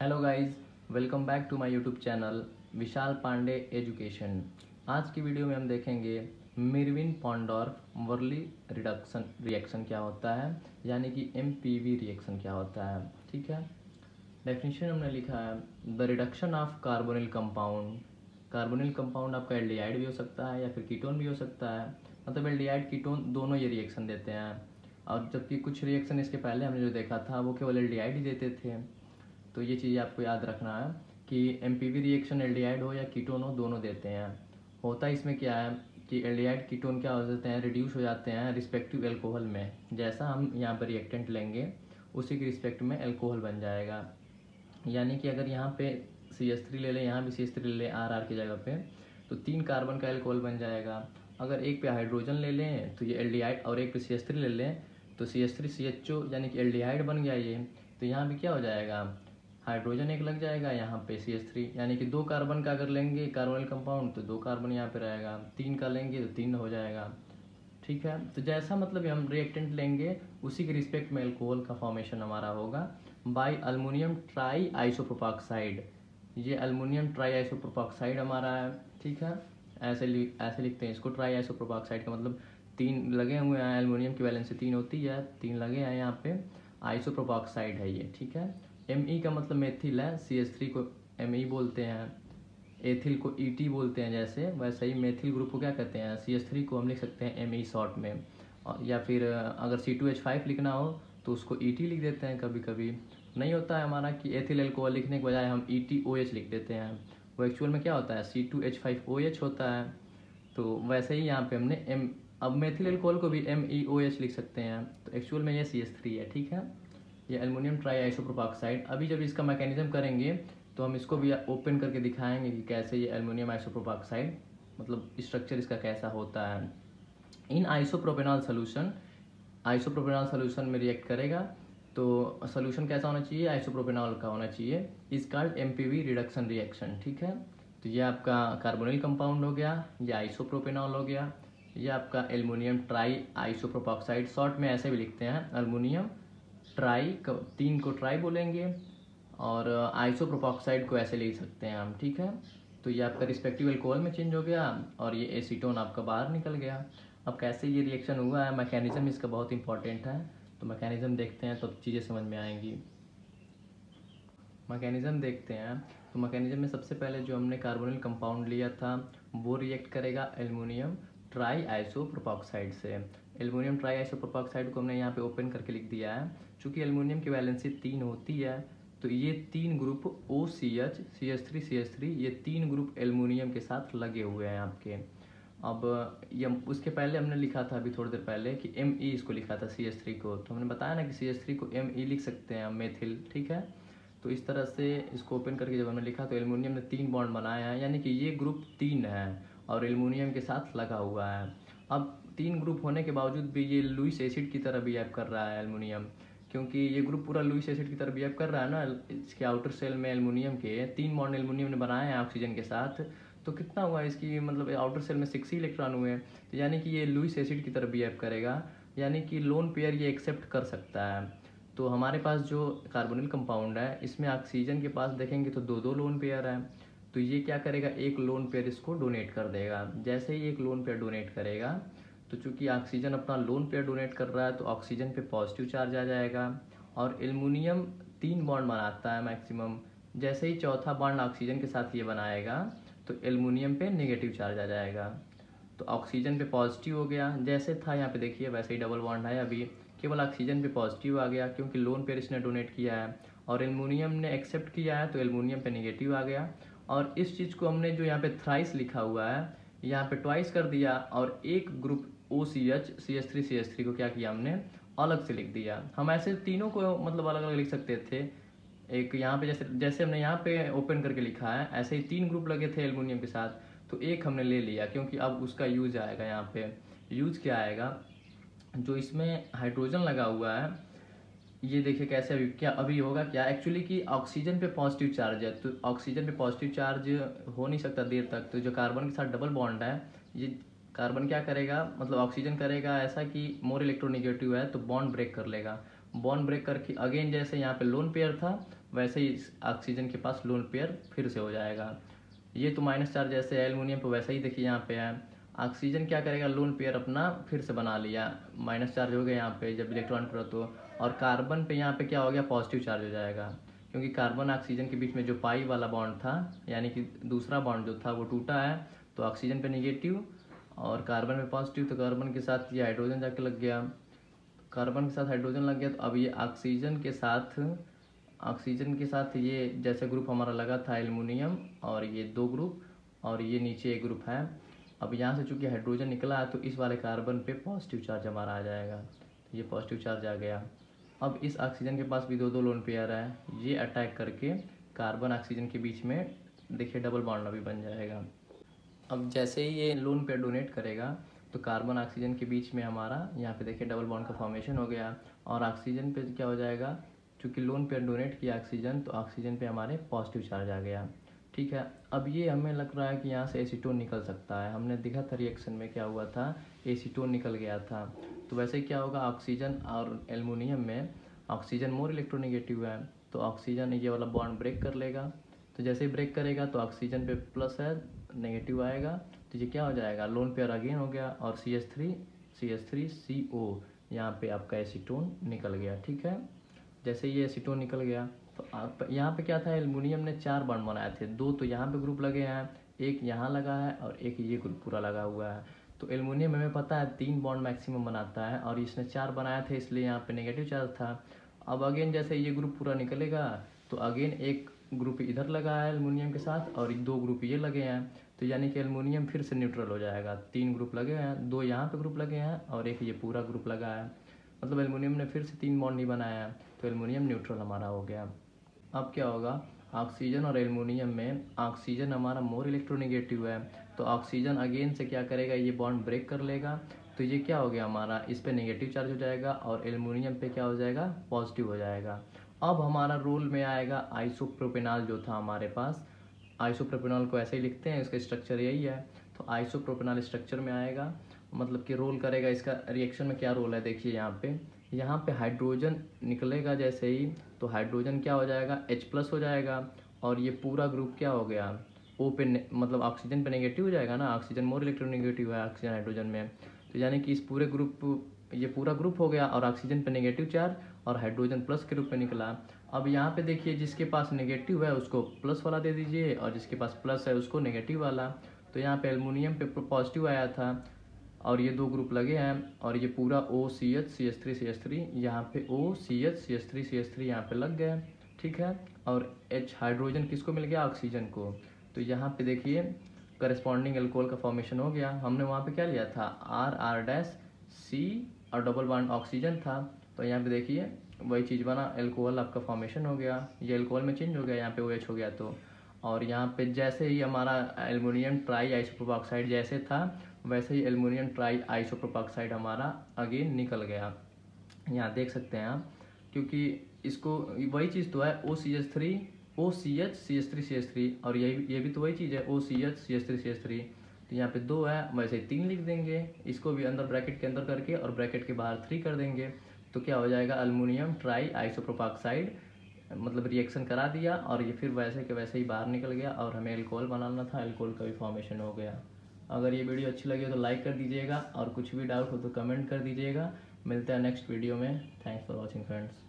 Hello guys, welcome back to my YouTube channel Vishal Pandey education. आज की video में हम देखेंगे Meerwein Ponndorf Verley reduction reaction क्या होता है, यानी कि एमपीवी रिएक्शन क्या होता है। ठीक है, डेफिनेशन हमने लिखा है the reduction of carbonyl compound. Carbonyl compound आपका एल्डिहाइड भी हो सकता है या फिर कीटोन भी हो सकता है, मतलब एल्डिहाइड कीटोन दोनों ये रिएक्शन देते हैं। और जबकि कुछ रिएक्शन इसके पहले हमने जो देखा था वो केवल एल्डिहाइड ही देते थे। तो ये चीज़ आपको याद रखना है कि एमपीवी रिएक्शन एल्डिहाइड हो या कीटोन हो, दोनों देते हैं। होता इसमें क्या है कि एल्डिहाइड कीटोन क्या हो जाते हैं, रिड्यूस हो जाते हैं रिस्पेक्टिव एल्कोहल में। जैसा हम यहाँ पर रिएक्टेंट लेंगे उसी के रिस्पेक्ट में एल्कोहल बन जाएगा। यानी कि अगर यहाँ पे CH3 ले लें, यहाँ भी CH3 ले लें RR की जगह पे, तो 3 कार्बन का एल्कोहल बन जाएगा। अगर एक पे हाइड्रोजन ले लें तो ये एल्डिहाइड, और एक पे CH3 ले लें तो CH3 CHO यानी कि एल्डिहाइड बन गया ये। तो यहाँ भी क्या हो जाएगा, हाइड्रोजन एक लग जाएगा, यहाँ पे CH3 यानी कि 2 कार्बन का अगर लेंगे कार्बोनिल कंपाउंड तो 2 कार्बन यहाँ पे रहेगा, 3 का लेंगे तो 3 हो जाएगा। ठीक है, तो जैसा मतलब हम रिएक्टेंट लेंगे उसी के रिस्पेक्ट में अल्कोहल का फॉर्मेशन हमारा होगा बाय अल्मोनियम ट्राई आइसोप्रोपाक्साइड। ये अल्मोनियम ट्राई आइसोप्रोपाक्साइड हमारा है। ठीक है, ऐसे लिखते हैं इसको, ट्राई आइसोप्रोपाक्साइड का मतलब 3 लगे हुए हैं, एल्मोनियम की वैलेंसी 3 होती है, 3 लगे हैं यहाँ पे, आइसोप्रोपाक्साइड है ये। ठीक है, Me का मतलब मेथिल है, CH3 को Me बोलते हैं, एथिल को ET बोलते हैं। जैसे वैसे ही मेथिल ग्रुप को क्या कहते हैं, CH3 को हम लिख सकते हैं Me शॉर्ट में। या फिर अगर C2H5 लिखना हो तो उसको ET लिख देते हैं। कभी कभी नहीं होता है हमारा कि एथिल एल्कोहल लिखने के बजाय हम ETOH लिख देते हैं, वो एक्चुअल में क्या होता है C2H5OH होता है। तो वैसे ही यहाँ पे हमने अब मेथिल एल्कोहल को भी MEOH लिख सकते हैं, तो एक्चुअल में ये CH3 है। ठीक है, ये एल्युमिनियम ट्राई आइसोप्रोपाक्साइड। अभी जब इसका मैकेनिज्म करेंगे तो हम इसको भी ओपन करके दिखाएंगे कि कैसे ये एल्युमिनियम आइसोप्रोपाक्साइड मतलब स्ट्रक्चर इसका कैसा होता है। इन आइसोप्रोपेनॉल सोल्यूशन, आइसोप्रोपेनॉल सोल्यूशन में रिएक्ट करेगा तो सोल्यूशन कैसा होना चाहिए, आइसोप्रोपेनॉल का होना चाहिए। Is called MPV reduction reaction. ठीक है, तो ये आपका कार्बोनिल कंपाउंड हो गया, ये आइसोप्रोपेनॉल हो गया, ये आपका एल्युमिनियम ट्राई आइसोप्रोपाक्साइड, शॉर्ट में ऐसे भी लिखते हैं एल्युमिनियम ट्राई, 3 को ट्राई बोलेंगे, और आइसोप्रोपाक्साइड को ऐसे लिख सकते हैं हम। ठीक है, तो ये आपका रिस्पेक्टिव एल्कोहल में चेंज हो गया और ये एसीटोन आपका बाहर निकल गया। अब कैसे ये रिएक्शन हुआ है, मैकेनिज्म इसका बहुत इंपॉर्टेंट है, तो मैकेनिज्म देखते हैं तो चीज़ें समझ में आएंगी। मैकेनिज्म देखते हैं, तो मैकेनिज्म में सबसे पहले जो हमने कार्बोनिल कंपाउंड लिया था वो रिएक्ट करेगा एल्युमिनियम ट्राई आइसोप्रोपाक्साइड से। एल्युमिनियम ट्राई आइसोप्रोपाक्साइड को हमने यहाँ पे ओपन करके लिख दिया है। चूँकि एल्युमिनियम की वैलेंसी 3 होती है तो ये 3 ग्रुप OCH CH3 ये 3 ग्रुप एल्युमिनियम के साथ लगे हुए हैं आपके। अब ये उसके पहले हमने लिखा था अभी थोड़ी देर पहले कि Me इसको लिखा था CH3 को, तो हमने बताया ना कि CH3 को Me लिख सकते हैं मेथिल। ठीक है, तो इस तरह से इसको ओपन करके जब हमने लिखा तो एल्युमिनियम ने 3 बॉन्ड बनाया है, यानी कि ये ग्रुप 3 है और एल्युमिनियम के साथ लगा हुआ है। अब 3 ग्रुप होने के बावजूद भी ये लुईस एसिड की तरह बिहेव कर रहा है एल्युमिनियम, क्योंकि ये ग्रुप पूरा लुईस एसिड की तरह बिहेव कर रहा है ना। इसके आउटर सेल में एल्युमिनियम के 3 बॉन्ड एल्युमिनियम ने बनाए हैं ऑक्सीजन के साथ, तो कितना हुआ इसकी मतलब आउटर सेल में 6 ही इलेक्ट्रॉन हुए हैं, तो यानी कि ये लुईस एसिड की तरह बिहेव करेगा, यानी कि लोन पेयर ये एक्सेप्ट कर सकता है। तो हमारे पास जो कार्बोनिल कंपाउंड है इसमें ऑक्सीजन के पास देखेंगे तो 2 लोन पेयर है, तो ये क्या करेगा, एक लोन पेयर इसको डोनेट कर देगा। जैसे ही एक लोन पेयर डोनेट करेगा तो चूंकि ऑक्सीजन अपना लोन पेयर डोनेट कर रहा है तो ऑक्सीजन पे पॉजिटिव चार्ज आ जाएगा, और एल्युमिनियम 3 बॉन्ड बनाता है मैक्सिमम। जैसे ही चौथा बॉन्ड ऑक्सीजन के साथ ये बनाएगा तो एल्युमिनियम पे नेगेटिव चार्ज आ जाएगा, तो ऑक्सीजन पे पॉजिटिव हो गया। जैसे था यहाँ पे देखिए वैसे ही डबल बॉन्ड है, अभी केवल ऑक्सीजन पे पॉजिटिव आ गया क्योंकि लोन पेयर इसने डोनेट किया है, और एल्युमिनियम ने एक्सेप्ट किया है तो एल्युमिनियम पे नेगेटिव आ गया। और इस चीज़ को हमने जो यहाँ पे थ्राइस लिखा हुआ है यहाँ पे ट्वाइस कर दिया, और एक ग्रुप OCH CH3 को क्या किया हमने, अलग से लिख दिया। हम ऐसे तीनों को मतलब अलग अलग लिख सकते थे। एक यहाँ पे जैसे जैसे हमने यहाँ पे ओपन करके लिखा है ऐसे ही 3 ग्रुप लगे थे एल्युमिनियम के साथ, तो एक हमने ले लिया क्योंकि अब उसका यूज आएगा। यहाँ पे यूज क्या आएगा, जो इसमें हाइड्रोजन लगा हुआ है ये देखिए कैसे अभी क्या अभी होगा क्या, एक्चुअली कि ऑक्सीजन पे पॉजिटिव चार्ज है, तो ऑक्सीजन पे पॉजिटिव चार्ज हो नहीं सकता देर तक, तो जो कार्बन के साथ डबल बॉन्ड है ये कार्बन क्या करेगा, मतलब ऑक्सीजन करेगा ऐसा कि मोर इलेक्ट्रोनेगेटिव है तो बॉन्ड ब्रेक कर लेगा। बॉन्ड ब्रेक करके अगेन जैसे यहाँ पे लोन पेयर था वैसे ही ऑक्सीजन के पास लोन पेयर फिर से हो जाएगा। ये तो माइनस चार्ज जैसे है एल्युमिनियम पे वैसा ही देखिए यहाँ पे है। ऑक्सीजन क्या करेगा, लोन पेयर अपना फिर से बना लिया, माइनस चार्ज हो गया यहाँ पे जब इलेक्ट्रॉन पर तो। और कार्बन पे यहाँ पे क्या हो गया, पॉजिटिव चार्ज हो जाएगा, क्योंकि कार्बन ऑक्सीजन के बीच में जो पाई वाला बॉन्ड था, यानी कि दूसरा बॉन्ड जो था वो टूटा है, तो ऑक्सीजन पे निगेटिव और कार्बन में पॉजिटिव, तो कार्बन के साथ ये हाइड्रोजन जाके लग गया, कार्बन के साथ हाइड्रोजन लग गया। तो अब ये ऑक्सीजन के साथ ये जैसे ग्रुप हमारा लगा था एल्युमिनियम, और ये 2 ग्रुप और ये नीचे एक ग्रुप है। अब यहाँ से चूंकि हाइड्रोजन निकला है तो इस वाले कार्बन पे पॉजिटिव चार्ज हमारा आ जाएगा, तो ये पॉजिटिव चार्ज आ गया। अब इस ऑक्सीजन के पास भी 2 लोन पेयर है, ये अटैक करके कार्बन ऑक्सीजन के बीच में देखिए डबल बॉन्ड अभी बन जाएगा। अब जैसे ही ये लोन पेयर डोनेट करेगा तो कार्बन ऑक्सीजन के बीच में हमारा यहाँ पे देखिए डबल बॉन्ड का फॉर्मेशन हो गया, और ऑक्सीजन पे क्या हो जाएगा, चूँकि लोन पेयर डोनेट किया ऑक्सीजन, तो ऑक्सीजन पे हमारे पॉजिटिव चार्ज आ गया। ठीक है, अब ये हमें लग रहा है कि यहाँ से एसीटोन निकल सकता है, हमने देखा था रिएक्शन में क्या हुआ था, एसीटोन निकल गया था। तो वैसे क्या होगा, ऑक्सीजन और एल्युमिनियम में ऑक्सीजन मोर इलेक्ट्रोनेगेटिव है, तो ऑक्सीजन ये वाला बॉन्ड ब्रेक कर लेगा, तो जैसे ही ब्रेक करेगा तो ऑक्सीजन पे प्लस है, नेगेटिव आएगा, तो ये क्या हो जाएगा, लोन पेयर अगेन हो गया, और CH3CO यहाँ पे आपका एसीटोन निकल गया। ठीक है, जैसे ये एसीटोन निकल गया तो आप यहाँ पे क्या था, एल्युमिनियम ने 4 बॉन्ड बनाए थे, 2 तो यहाँ पे ग्रुप लगे हैं, एक यहाँ लगा है और एक ये ग्रुप पूरा लगा हुआ है। तो एल्युमिनियम हमें पता है 3 बॉन्ड मैक्सिमम बनाता है, और इसने 4 बनाए थे, इसलिए यहाँ पे नेगेटिव चार्ज था। अब अगेन जैसे ये ग्रुप पूरा निकलेगा तो अगेन एक ग्रुप इधर लगा है एल्युमिनियम के साथ, और 2 ग्रुप ये लगे हैं, तो यानी कि एल्युमिनियम फिर से न्यूट्रल हो जाएगा। 3 ग्रुप लगे हैं, 2 यहाँ पे ग्रुप लगे हैं और एक ये पूरा ग्रुप लगा है, मतलब एल्युमिनियम ने फिर से 3 बॉन्ड नहीं बनाया है, तो एल्युमिनियम न्यूट्रल हमारा हो गया। अब क्या होगा, ऑक्सीजन और एल्युमिनियम में ऑक्सीजन हमारा मोर इलेक्ट्रोनेगेटिव है, तो ऑक्सीजन अगेन से क्या करेगा, ये बॉन्ड ब्रेक कर लेगा, तो ये क्या हो गया हमारा, इस पे नेगेटिव चार्ज हो जाएगा और एल्युमिनियम पे क्या हो जाएगा, पॉजिटिव हो जाएगा। अब हमारा रोल में आएगा आइसोप्रोपेनॉल जो था हमारे पास, आइसोप्रोपेनॉल को ऐसे ही लिखते हैं, इसका स्ट्रक्चर यही है, तो आइसोप्रोपेनॉल स्ट्रक्चर में आएगा, मतलब कि रोल करेगा, इसका रिएक्शन में क्या रोल है देखिए यहाँ पे हाइड्रोजन निकलेगा जैसे ही, तो हाइड्रोजन क्या हो जाएगा, H+ हो जाएगा, और ये पूरा ग्रुप क्या हो गया, O पे मतलब ऑक्सीजन पे नेगेटिव हो जाएगा ना, ऑक्सीजन मोर इलेक्ट्रोनेगेटिव है ऑक्सीजन हाइड्रोजन में, तो यानी कि इस पूरे ग्रुप, ये पूरा ग्रुप हो गया और ऑक्सीजन पे नेगेटिव चार्ज और हाइड्रोजन प्लस के रूप में निकला। अब यहाँ पे देखिए जिसके पास नेगेटिव है उसको प्लस वाला दे दीजिए, और जिसके पास प्लस है उसको नेगेटिव वाला। तो यहाँ पे एल्युमिनियम पे पॉजिटिव आया था और ये 2 ग्रुप लगे हैं, और ये पूरा OCH यहाँ पे OCH यहाँ पे लग गया। ठीक है, और H हाइड्रोजन किसको मिल गया, ऑक्सीजन को। तो यहाँ पे देखिए करस्पॉन्डिंग एल्कोहल का फॉर्मेशन हो गया। हमने वहाँ पे क्या लिया था, R+C और डबल बॉन्ड ऑक्सीजन था, तो यहाँ पे देखिए वही चीज़ बना, एल्कोहल आपका फॉर्मेशन हो गया, ये एल्कोहल में चेंज हो गया, यहाँ पे OH हो गया। तो और यहाँ पे जैसे ही हमारा एल्युमिनियम ट्राई आइसोप्रोपॉक्साइड जैसे था, वैसे ही एल्युमिनियम ट्राई आइसोप्रोपॉक्साइड हमारा अगेन निकल गया, यहाँ देख सकते हैं आप, क्योंकि इसको वही चीज़ तो है, OCH CH3 और ये भी तो वही चीज़ है, OCH CH3। तो यहाँ पे 2 है, वैसे 3 लिख देंगे, इसको भी अंदर ब्रैकेट के अंदर करके और ब्रैकेट के बाहर 3 कर देंगे, तो क्या हो जाएगा, एल्युमिनियम ट्राई आइसोप्रोपॉक्साइड, मतलब रिएक्शन करा दिया और ये फिर वैसे के वैसे ही बाहर निकल गया, और हमें अल्कोहल बनाना था, अल्कोहल का भी फॉर्मेशन हो गया। अगर ये वीडियो अच्छी लगी हो तो लाइक कर दीजिएगा, और कुछ भी डाउट हो तो कमेंट कर दीजिएगा। मिलते हैं नेक्स्ट वीडियो में। Thanks for watching friends.